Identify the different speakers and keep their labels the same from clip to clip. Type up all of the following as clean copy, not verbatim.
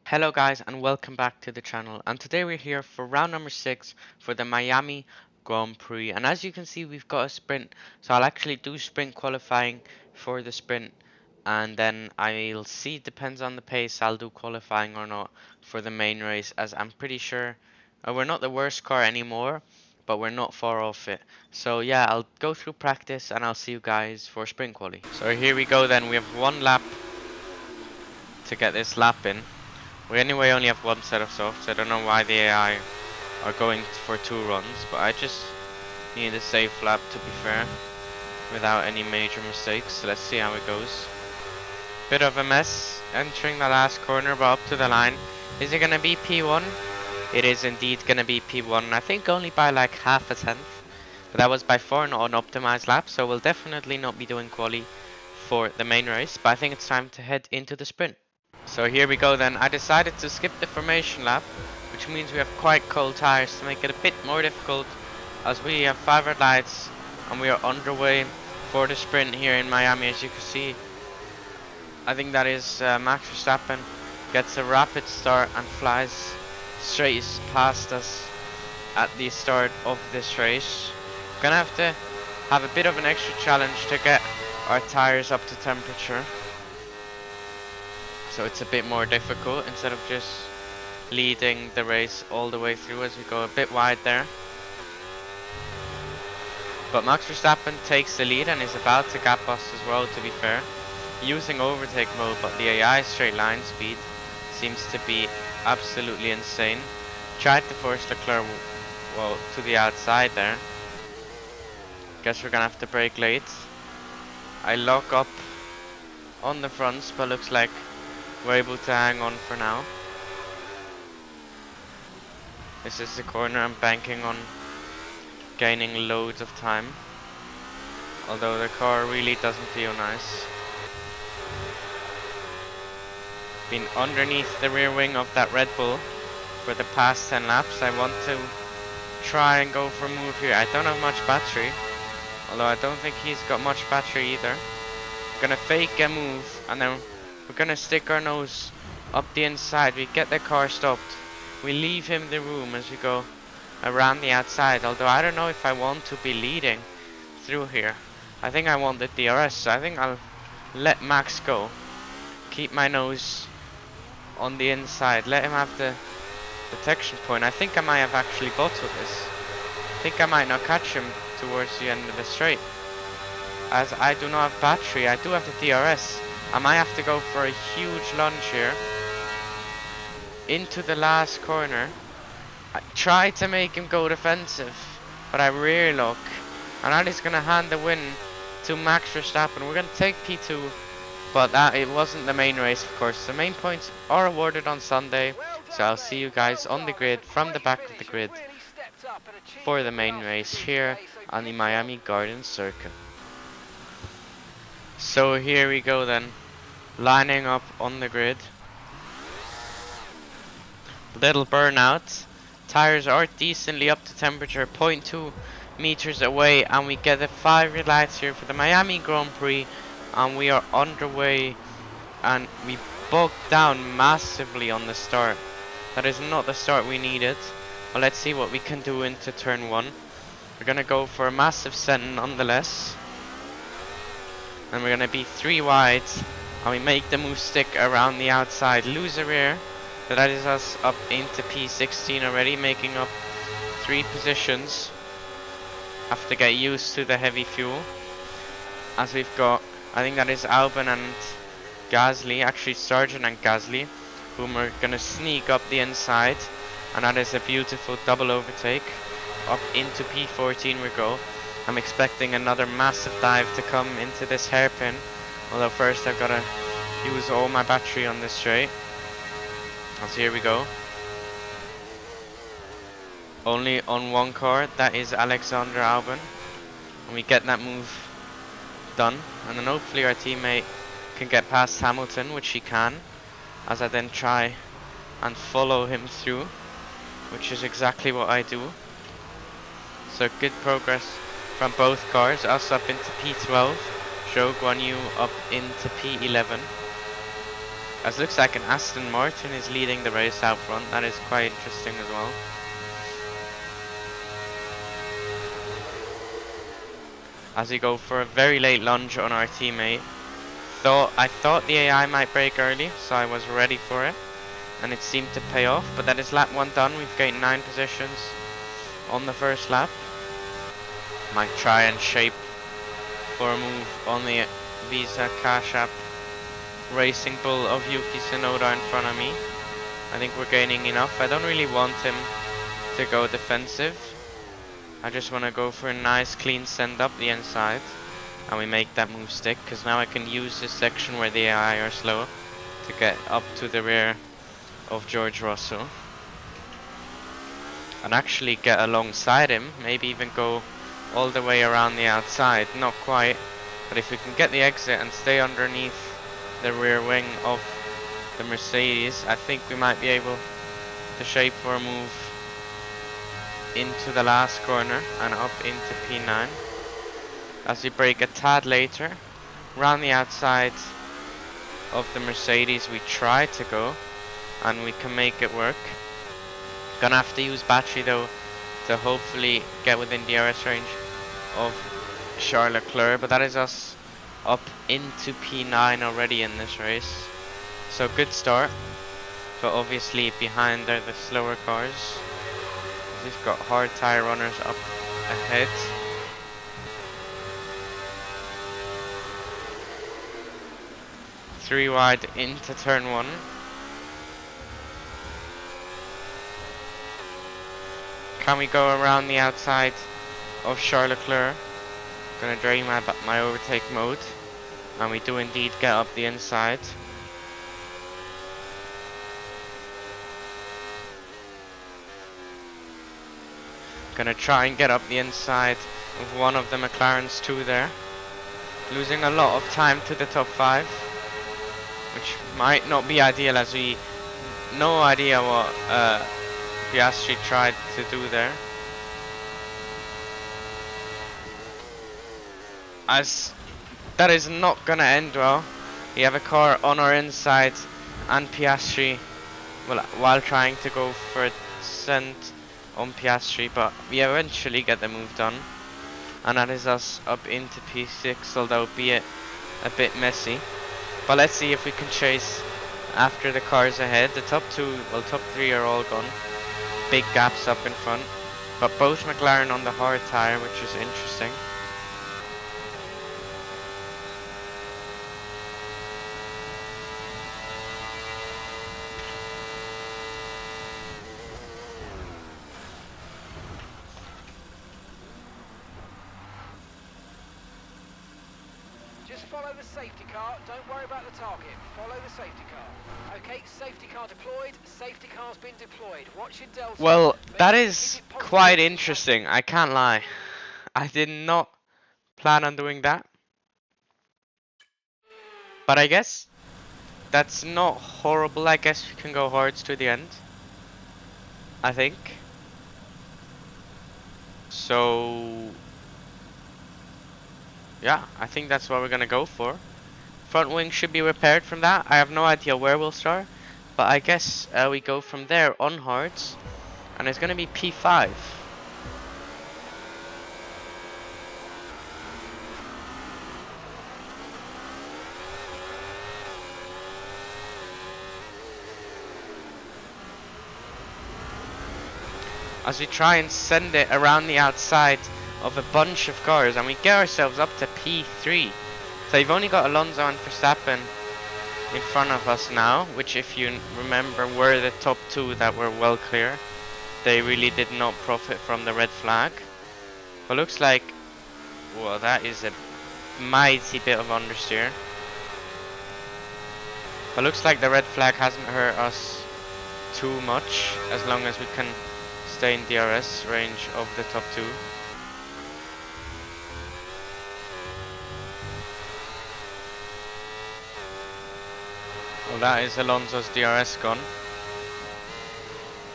Speaker 1: Hello guys and welcome back to the channel, and today we're here for round number 6 for the Miami Grand Prix. And as you can see, we've got a sprint, so I'll actually do sprint qualifying for the sprint, and then I'll see, depends on the pace, I'll do qualifying or not for the main race, as I'm pretty sure we're not the worst car anymore, but we're not far off it. So yeah, I'll go through practice and I'll see you guys for sprint quali. So here we go then. We have one lap to get this lap in. We anyway only have one set of softs. I don't know why the AI are going for 2 runs, but I just need a safe lap, to be fair, without any major mistakes. So let's see how it goes. Bit of a mess entering the last corner, but up to the line. Is it going to be P1? It is indeed going to be P1. I think only by like half a tenth, but that was by far not an optimized lap, so we'll definitely not be doing quali for the main race. But I think it's time to head into the sprint. So here we go then. I decided to skip the formation lap, which means we have quite cold tires to make it a bit more difficult, as we have 5 red lights and we are underway for the sprint here in Miami. As you can see, I think that is Max Verstappen gets a rapid start and flies straight past us at the start of this race. Gonna have a bit of an extra challenge to get our tires up to temperature, so it's a bit more difficult instead of just leading the race all the way through, as we go a bit wide there. But Max Verstappen takes the lead and is about to gap us as well, to be fair, using overtake mode, but the AI straight line speed seems to be absolutely insane. Tried to force Leclerc to the outside there. Guess we're gonna have to brake late. I lock up on the fronts, but looks like we're able to hang on for now. This is the corner I'm banking on gaining loads of time, although the car really doesn't feel nice. Been underneath the rear wing of that Red Bull for the past 10 laps. I want to try and go for a move here. I don't have much battery, although I don't think he's got much battery either. Gonna fake a move and then we're gonna stick our nose up the inside. We get the car stopped. We leave him the room as we go around the outside. Although I don't know if I want to be leading through here. I think I want the DRS, so I think I'll let Max go. Keep my nose on the inside. Let him have the detection point. I think I might have actually bottled this. I think I might not catch him towards the end of the straight, as I do not have battery. I do have the DRS. I might have to go for a huge lunge here into the last corner. I tried to make him go defensive, but I rear lock, and that is going to hand the win to Max Verstappen. We're going to take P2, but it wasn't the main race, of course. The main points are awarded on Sunday, so I'll see you guys on the grid, from the back of the grid, for the main race here on the Miami Garden Circuit. So here we go then, lining up on the grid. Little burnout. Tires are decently up to temperature, 0.2 meters away, and we get the 5 red lights here for the Miami Grand Prix, and we are underway, and we bogged down massively on the start. That is not the start we needed, but let's see what we can do into turn 1. We're gonna go for a massive send nonetheless, and we're gonna be 3 wide, and we make the move stick around the outside, lose a rear. So that is us up into P16 already, making up 3 positions. Have to get used to the heavy fuel, as we've got, I think that is Albon and Gasly, actually Sargent and Gasly, whom are gonna sneak up the inside, and that is a beautiful double overtake. Up into P14 we go. I'm expecting another massive dive to come into this hairpin, although first I've got to use all my battery on this straight. So here we go. Only on one car, that is Alexander Albon, and we get that move done, and then hopefully our teammate can get past Hamilton, which he can, as I then try and follow him through, which is exactly what I do. So good progress from both cars. Us up into P12, Zhou Guanyu up into P11. As looks like an Aston Martin is leading the race out front. That is quite interesting as well. As we go for a very late lunge on our teammate. I thought the AI might brake early, so I was ready for it. And it seemed to pay off, but that is lap 1 done. We've gained 9 positions on the first lap. Might try and shape for a move on the Visa Cash App Racing Bull of Yuki Tsunoda in front of me. I think we're gaining enough. I don't really want him to go defensive. I just want to go for a nice clean send up the inside. And we make that move stick, because now I can use this section where the AI are slow to get up to the rear of George Russell. And actually get alongside him, maybe even go all the way around the outside. Not quite, but if we can get the exit and stay underneath the rear wing of the Mercedes, I think we might be able to shape for a move into the last corner and up into P9. As we brake a tad later, round the outside of the Mercedes we try to go, and we can make it work. Gonna have to use battery though to hopefully get within DRS range of Charles Leclerc, but that is us up into P9 already in this race. So good start, but obviously behind are the slower cars. We've got hard tire runners up ahead. Three wide into turn 1. Can we go around the outside of Charles Leclerc? Gonna drain my overtake mode, and we do indeed get up the inside. Gonna try and get up the inside of one of the McLarens too there. Losing a lot of time to the top 5, which might not be ideal, as we no idea what Piastri tried to do there. As that is not gonna end well. We have a car on our inside and Piastri, well, while trying to go for a descent on Piastri, but we eventually get the move done, and that is us up into P6, although be it a bit messy. But let's see if we can chase after the cars ahead. The top 2, well, top 3 are all gone. Big gaps up in front, but both McLaren on the hard tire, which is interesting.
Speaker 2: Follow the safety car, don't worry about the target. Follow the safety car. Okay, safety car deployed, safety car's been deployed. Watch your delta.
Speaker 1: Well, that is quite interesting, I can't lie. I did not plan on doing that. But I guess that's not horrible. I guess we can go hards to the end, I think. So yeah, I think that's what we're gonna go for. Front wing should be repaired from that. I have no idea where we'll start, but I guess we go from there on hards, and it's gonna be P5. As we try and send it around the outside of a bunch of cars, and we get ourselves up to P3. So you've only got Alonso and Verstappen in front of us now, which, if you remember, were the top 2 that were well clear. They really did not profit from the red flag. But looks like, well, that is a mighty bit of understeer. But looks like the red flag hasn't hurt us too much, as long as we can stay in DRS range of the top 2. Well, that is Alonso's DRS gone,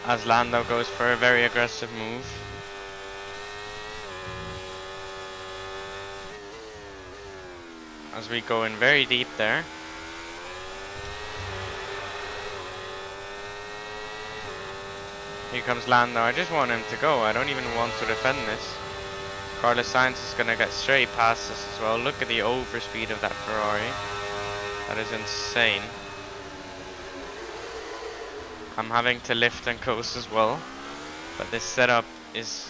Speaker 1: as Lando goes for a very aggressive move. As we go in very deep there. Here comes Lando. I just want him to go. I don't even want to defend this. Carlos Sainz is going to get straight past us as well. Look at the overspeed of that Ferrari. That is insane. I'm having to lift and coast as well. But this setup is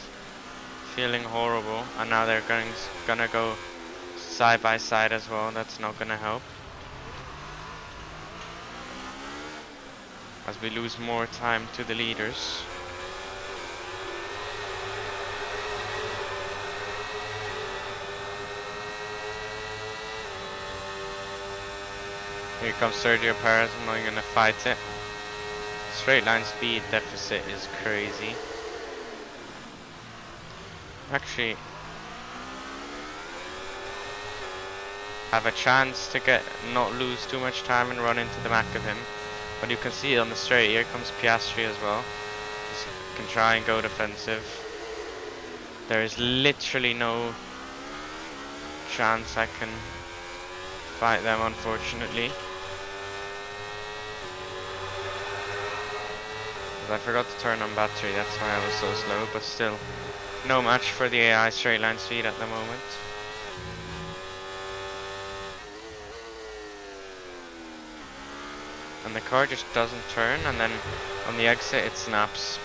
Speaker 1: feeling horrible. And now they're gonna go side by side as well. That's not going to help. As we lose more time to the leaders. Here comes Sergio Perez. I'm not going to fight it. Straight line speed deficit is crazy. Actually, have a chance to not lose too much time and run into the back of him. But you can see on the straight, here comes Piastri as well. Just can try and go defensive. There is literally no chance I can fight them, unfortunately. I forgot to turn on battery, that's why I was so slow, but still, no match for the AI straight line speed at the moment. And the car just doesn't turn, and then on the exit it snaps.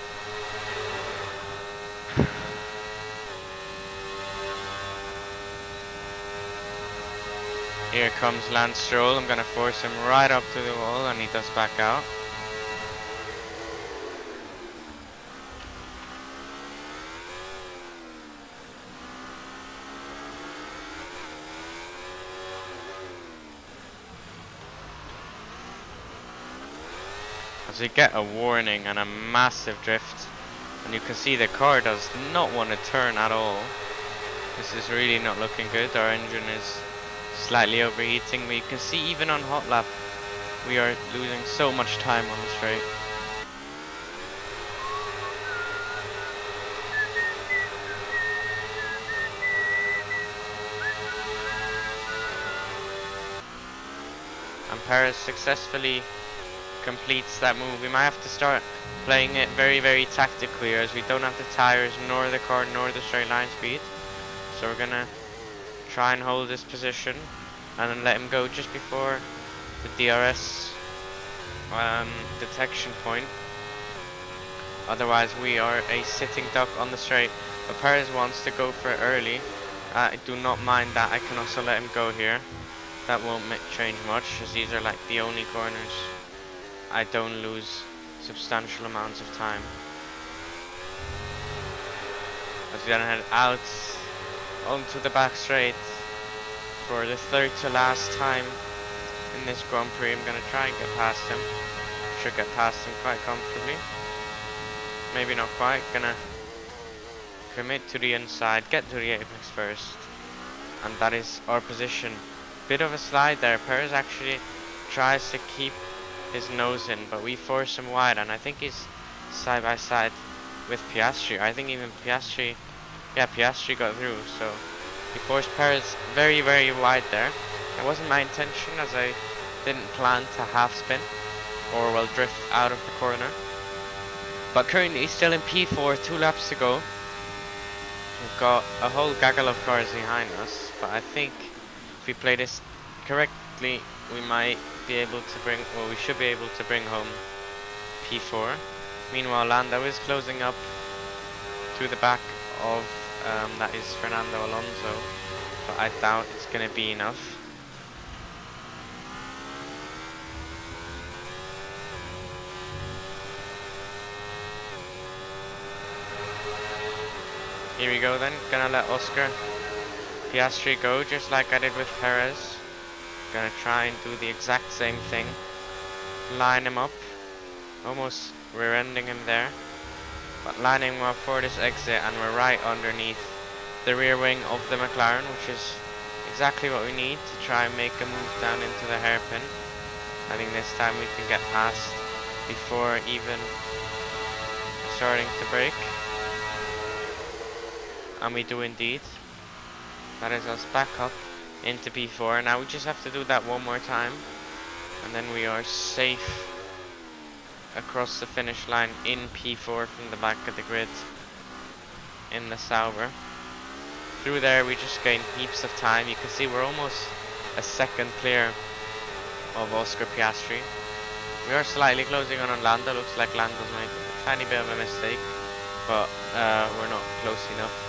Speaker 1: Here comes Lance Stroll. I'm gonna force him right up to the wall, and he does back out. As we get a warning and a massive drift, and you can see the car does not want to turn at all. This is really not looking good. Our engine is slightly overheating, but you can see even on hot lap we are losing so much time on the straight. And Perez successfully completes that move. We might have to start playing it very, very tactically, as we don't have the tires, nor the car, nor the straight line speed. So we're gonna try and hold this position and then let him go just before the DRS detection point. Otherwise we are a sitting duck on the straight. But Perez wants to go for it early. I do not mind that. I can also let him go here. That won't change much, as these are like the only corners I don't lose substantial amounts of time. As we then head out onto the back straight for the third to last time in this Grand Prix. I'm gonna try and get past him. Should get past him quite comfortably. Maybe not quite. Gonna commit to the inside, get to the apex first, and that is our position. Bit of a slide there. Perez actually tries to keep his nose in, but we force him wide, and I think he's side by side with Piastri. I think even Piastri got through, so he forced Perez very, very wide there. It wasn't my intention, as I didn't plan to half spin or well drift out of the corner. But currently he's still in P4, 2 laps to go. We've got a whole gaggle of cars behind us, but I think if we play this correctly, we might be able to we should be able to bring home P4. Meanwhile, Lando is closing up to the back of that is Fernando Alonso, but I doubt it's going to be enough. Here we go then. Gonna let Oscar Piastri go, just like I did with Perez. Gonna try and do the exact same thing. Line him up. Almost rear-ending him there. But lining him up for this exit, and we're right underneath the rear wing of the McLaren, which is exactly what we need to try and make a move down into the hairpin. I think this time we can get past before even starting to brake. And we do indeed. That is us back up into P4. Now we just have to do that one more time, and then we are safe across the finish line in P4 from the back of the grid in the Sauber. Through there we just gained heaps of time. You can see we're almost a second clear of Oscar Piastri. We are slightly closing on Lando. Looks like Lando's made a tiny bit of a mistake, but we're not close enough.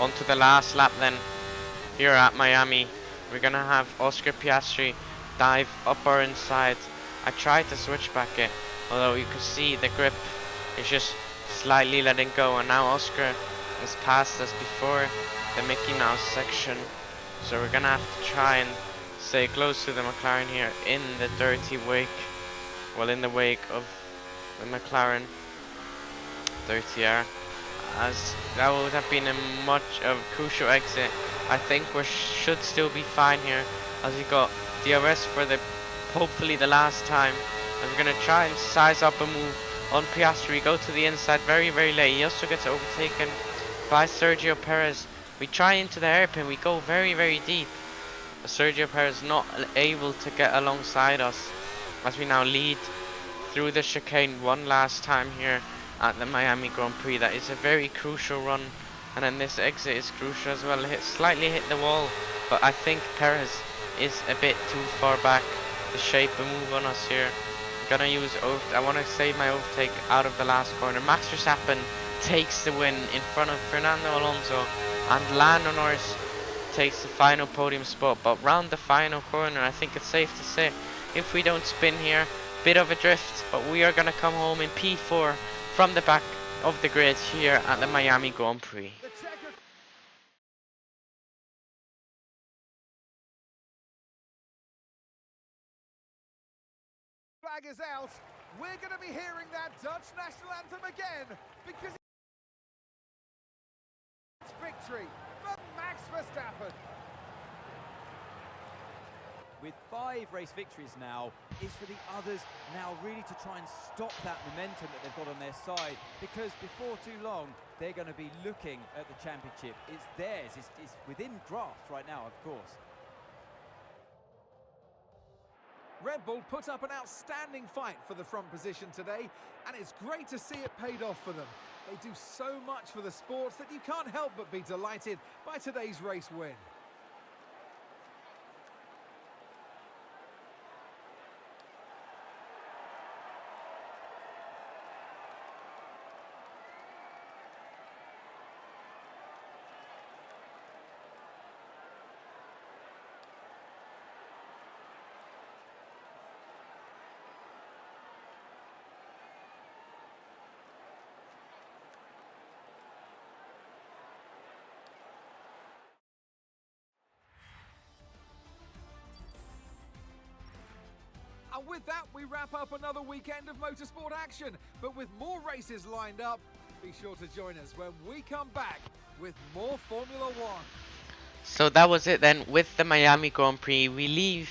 Speaker 1: On to the last lap then, here at Miami. We're gonna have Oscar Piastri dive up our inside. I tried to switch back it, although you can see the grip is just slightly letting go, and now Oscar has passed us before the Mickey Mouse section. So we're gonna have to try and stay close to the McLaren here in the dirty wake. Well, in the wake of the McLaren dirty air, as that would have been a much of a crucial exit. I think we should still be fine here, as we got DRS for the hopefully the last time. And we're gonna try and size up a move on Piastri. We go to the inside very late. He also gets overtaken by Sergio Perez. We try into the hairpin. We go very deep. But Sergio Perez not able to get alongside us, as we now lead through the chicane one last time here at the Miami Grand Prix. That is a very crucial run, and then this exit is crucial as well. Slightly hit the wall, but I think Perez is a bit too far back to shape a move on us here. I'm gonna use I want to save my overtake out of the last corner. Max Verstappen takes the win in front of Fernando Alonso, and Lando Norris takes the final podium spot. But round the final corner, I think it's safe to say, if we don't spin here, bit of a drift, but we are gonna come home in P4 from the back of the grid here at the Miami Grand Prix.
Speaker 3: Flag is out. We're going to be hearing that Dutch national anthem again, because it's victory for Max Verstappen.
Speaker 4: With 5 race victories now, is for the others now really to try and stop that momentum that they've got on their side, because before too long they're going to be looking at the championship. It's theirs, it's within grasp right now, of course.
Speaker 3: Red Bull put up an outstanding fight for the front position today, and it's great to see it paid off for them. They do so much for the sports that you can't help but be delighted by today's race win. And with that, we wrap up another weekend of motorsport action. But with more races lined up, be sure to join us when we come back with more Formula One.
Speaker 1: So that was it then with the Miami Grand Prix. We leave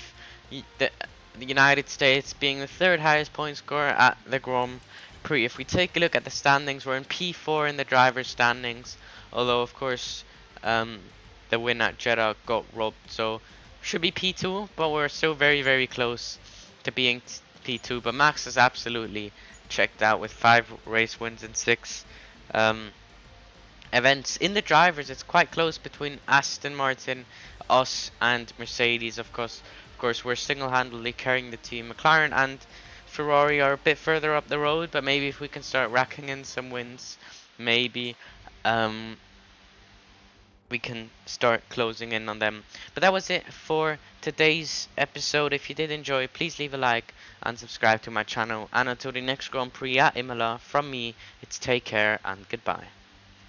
Speaker 1: the United States being the 3rd highest point scorer at the Grand Prix. If we take a look at the standings, we're in P4 in the driver's standings. Although, of course, the win at Jeddah got robbed. So should be P2, but we're still very close to being P2. But Max is absolutely checked out with 5 race wins and 6 events. In the drivers, it's quite close between Aston Martin, us, and Mercedes. Of course, we're single-handedly carrying the team. McLaren and Ferrari are a bit further up the road, but maybe if we can start racking in some wins, maybe we can start closing in on them. But that was it for today's episode. If you did enjoy, please leave a like and subscribe to my channel. And until the next Grand Prix at Imola, from me, it's take care and goodbye.